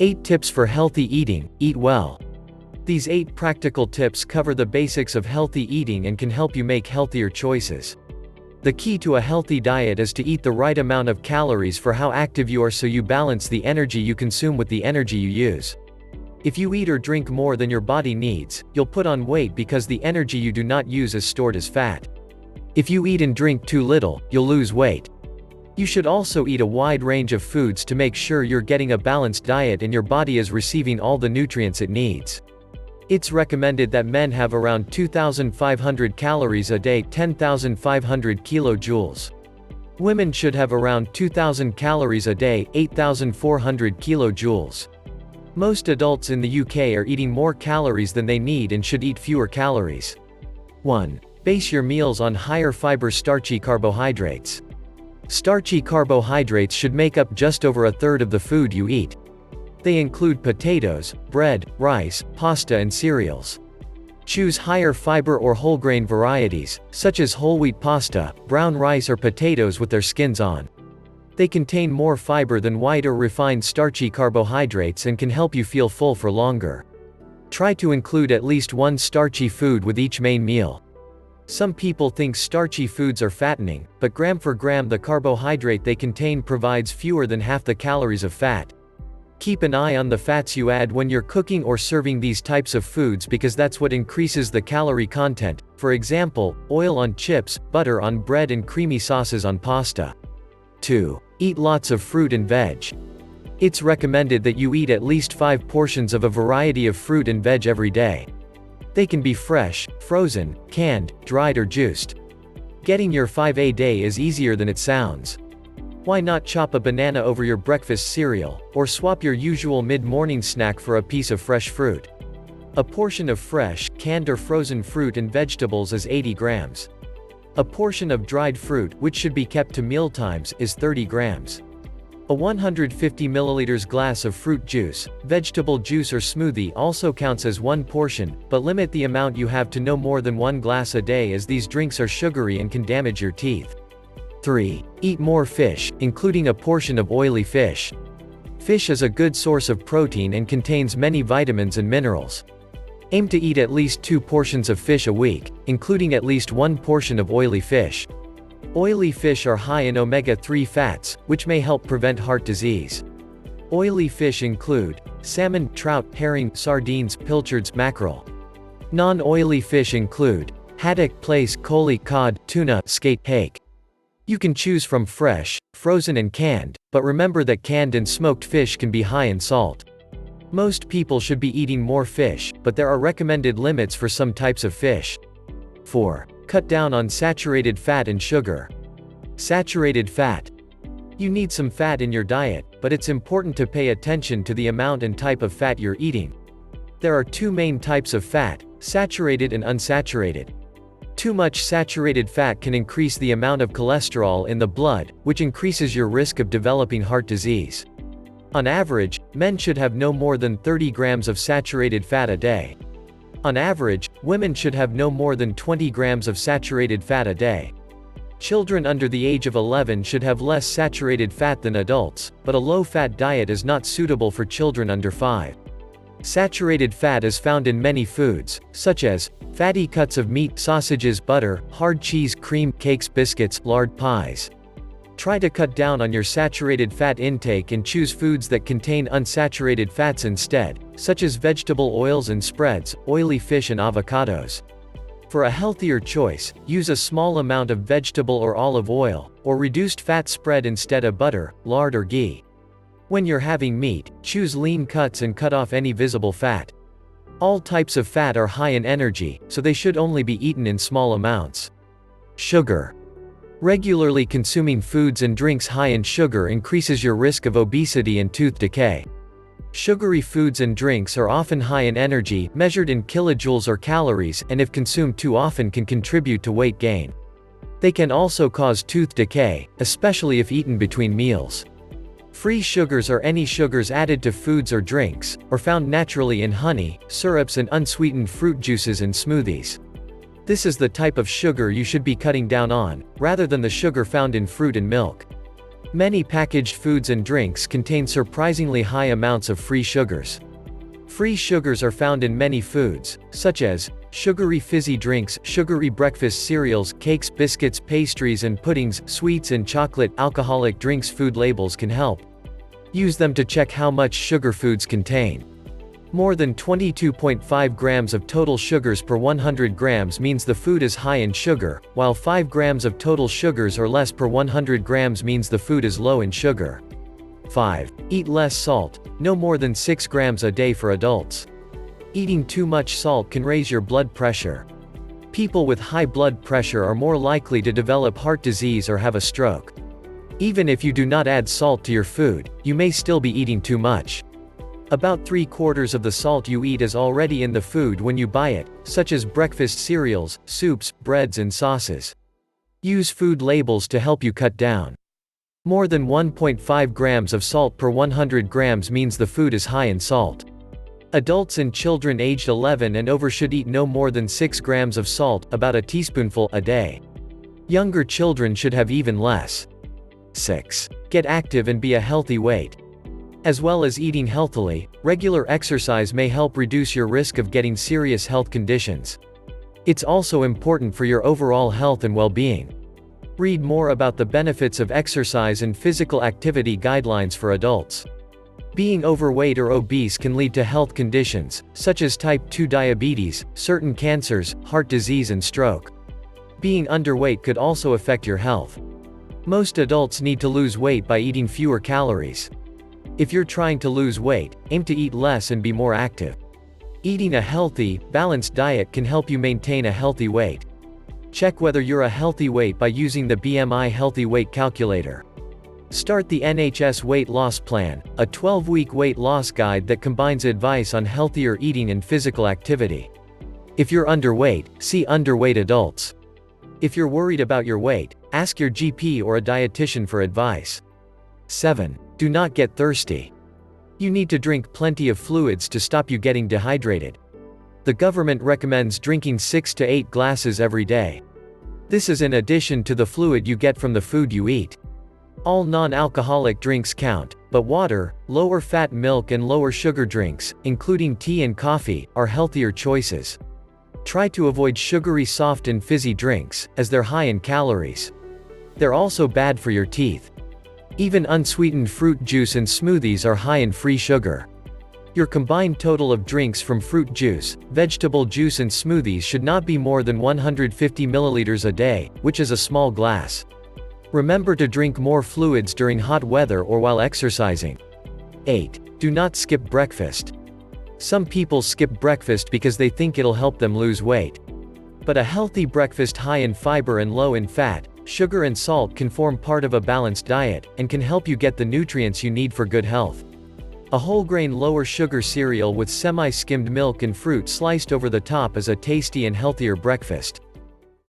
8 Tips for Healthy Eating, Eat Well. These 8 practical tips cover the basics of healthy eating and can help you make healthier choices. The key to a healthy diet is to eat the right amount of calories for how active you are so you balance the energy you consume with the energy you use. If you eat or drink more than your body needs, you'll put on weight because the energy you do not use is stored as fat. If you eat and drink too little, you'll lose weight. You should also eat a wide range of foods to make sure you're getting a balanced diet and your body is receiving all the nutrients it needs. It's recommended that men have around 2,500 calories a day, 10,500 kilojoules. Women should have around 2,000 calories a day, 8,400 kilojoules. Most adults in the UK are eating more calories than they need and should eat fewer calories. 1. Base your meals on higher fiber starchy carbohydrates. Starchy carbohydrates should make up just over a third of the food you eat. They include potatoes, bread, rice, pasta and cereals. Choose higher fiber or whole grain varieties, such as whole wheat pasta, brown rice or potatoes with their skins on. They contain more fiber than white or refined starchy carbohydrates and can help you feel full for longer. Try to include at least one starchy food with each main meal. Some people think starchy foods are fattening, but gram for gram the carbohydrate they contain provides fewer than half the calories of fat. Keep an eye on the fats you add when you're cooking or serving these types of foods because that's what increases the calorie content, for example, oil on chips, butter on bread and creamy sauces on pasta. 2. Eat lots of fruit and veg. It's recommended that you eat at least 5 portions of a variety of fruit and veg every day. They can be fresh, frozen, canned, dried or juiced. Getting your 5 a day is easier than it sounds. Why not chop a banana over your breakfast cereal, or swap your usual mid-morning snack for a piece of fresh fruit? A portion of fresh, canned or frozen fruit and vegetables is 80 grams. A portion of dried fruit, which should be kept to mealtimes, is 30 grams. A 150 milliliters glass of fruit juice, vegetable juice or smoothie also counts as 1 portion, but limit the amount you have to no more than 1 glass a day as these drinks are sugary and can damage your teeth. 3. Eat more fish, including a portion of oily fish. Fish is a good source of protein and contains many vitamins and minerals. Aim to eat at least 2 portions of fish a week, including at least 1 portion of oily fish. Oily fish are high in omega-3 fats, which may help prevent heart disease. Oily fish include salmon, trout, herring, sardines, pilchards, mackerel. Non-oily fish include haddock, plaice, collie, cod, tuna, skate, hake. You can choose from fresh, frozen and canned, but remember that canned and smoked fish can be high in salt. Most people should be eating more fish, but there are recommended limits for some types of fish. 4. Cut down on saturated fat and sugar. Saturated fat. You need some fat in your diet, but it's important to pay attention to the amount and type of fat you're eating. There are 2 main types of fat, saturated and unsaturated. Too much saturated fat can increase the amount of cholesterol in the blood, which increases your risk of developing heart disease. On average, men should have no more than 30 grams of saturated fat a day. On average, women should have no more than 20 grams of saturated fat a day. Children under the age of 11 should have less saturated fat than adults, but a low-fat diet is not suitable for children under 5. Saturated fat is found in many foods, such as fatty cuts of meat, sausages, butter, hard cheese, cream, cakes, biscuits, lard, pies. Try to cut down on your saturated fat intake and choose foods that contain unsaturated fats instead, such as vegetable oils and spreads, oily fish and avocados. For a healthier choice, use a small amount of vegetable or olive oil, or reduced fat spread instead of butter, lard or ghee. When you're having meat, choose lean cuts and cut off any visible fat. All types of fat are high in energy, so they should only be eaten in small amounts. Sugar. Regularly consuming foods and drinks high in sugar increases your risk of obesity and tooth decay. Sugary foods and drinks are often high in energy, measured in kilojoules or calories, and if consumed too often can contribute to weight gain. They can also cause tooth decay, especially if eaten between meals. Free sugars are any sugars added to foods or drinks, or found naturally in honey, syrups and unsweetened fruit juices and smoothies. This is the type of sugar you should be cutting down on, rather than the sugar found in fruit and milk. Many packaged foods and drinks contain surprisingly high amounts of free sugars. Free sugars are found in many foods, such as sugary fizzy drinks, sugary breakfast cereals, cakes, biscuits, pastries and puddings, sweets and chocolate. Alcoholic drinks. Food labels can help. Use them to check how much sugar foods contain. More than 22.5 grams of total sugars per 100 grams means the food is high in sugar, while 5 grams of total sugars or less per 100 grams means the food is low in sugar. 5. Eat less salt, no more than 6 grams a day for adults. Eating too much salt can raise your blood pressure. People with high blood pressure are more likely to develop heart disease or have a stroke. Even if you do not add salt to your food, you may still be eating too much. About 3/4 of the salt you eat is already in the food when you buy it, such as breakfast cereals, soups, breads and sauces. Use food labels to help you cut down. More than 1.5 grams of salt per 100 grams means the food is high in salt. Adults and children aged 11 and over should eat no more than 6 grams of salt, about a teaspoonful, a day. Younger children should have even less. 6. Get active and be a healthy weight. As well as eating healthily, regular exercise may help reduce your risk of getting serious health conditions. It's also important for your overall health and well-being. Read more about the benefits of exercise and physical activity guidelines for adults. Being overweight or obese can lead to health conditions, such as type 2 diabetes, certain cancers, heart disease and stroke. Being underweight could also affect your health. Most adults need to lose weight by eating fewer calories. If you're trying to lose weight, aim to eat less and be more active. Eating a healthy, balanced diet can help you maintain a healthy weight. Check whether you're a healthy weight by using the BMI Healthy Weight Calculator. Start the NHS Weight Loss Plan, a 12-week weight loss guide that combines advice on healthier eating and physical activity. If you're underweight, see Underweight Adults. If you're worried about your weight, ask your GP or a dietitian for advice. 7. Do not get thirsty. You need to drink plenty of fluids to stop you getting dehydrated. The government recommends drinking 6 to 8 glasses every day. This is in addition to the fluid you get from the food you eat. All non-alcoholic drinks count, but water, lower-fat milk and lower-sugar drinks, including tea and coffee, are healthier choices. Try to avoid sugary soft and fizzy drinks, as they're high in calories. They're also bad for your teeth. Even unsweetened fruit juice and smoothies are high in free sugar. Your combined total of drinks from fruit juice, vegetable juice and smoothies should not be more than 150 milliliters a day, which is a small glass. Remember to drink more fluids during hot weather or while exercising. 8. Do not skip breakfast. Some people skip breakfast because they think it'll help them lose weight. But a healthy breakfast high in fiber and low in fat, sugar and salt can form part of a balanced diet, and can help you get the nutrients you need for good health. A whole grain lower sugar cereal with semi-skimmed milk and fruit sliced over the top is a tasty and healthier breakfast.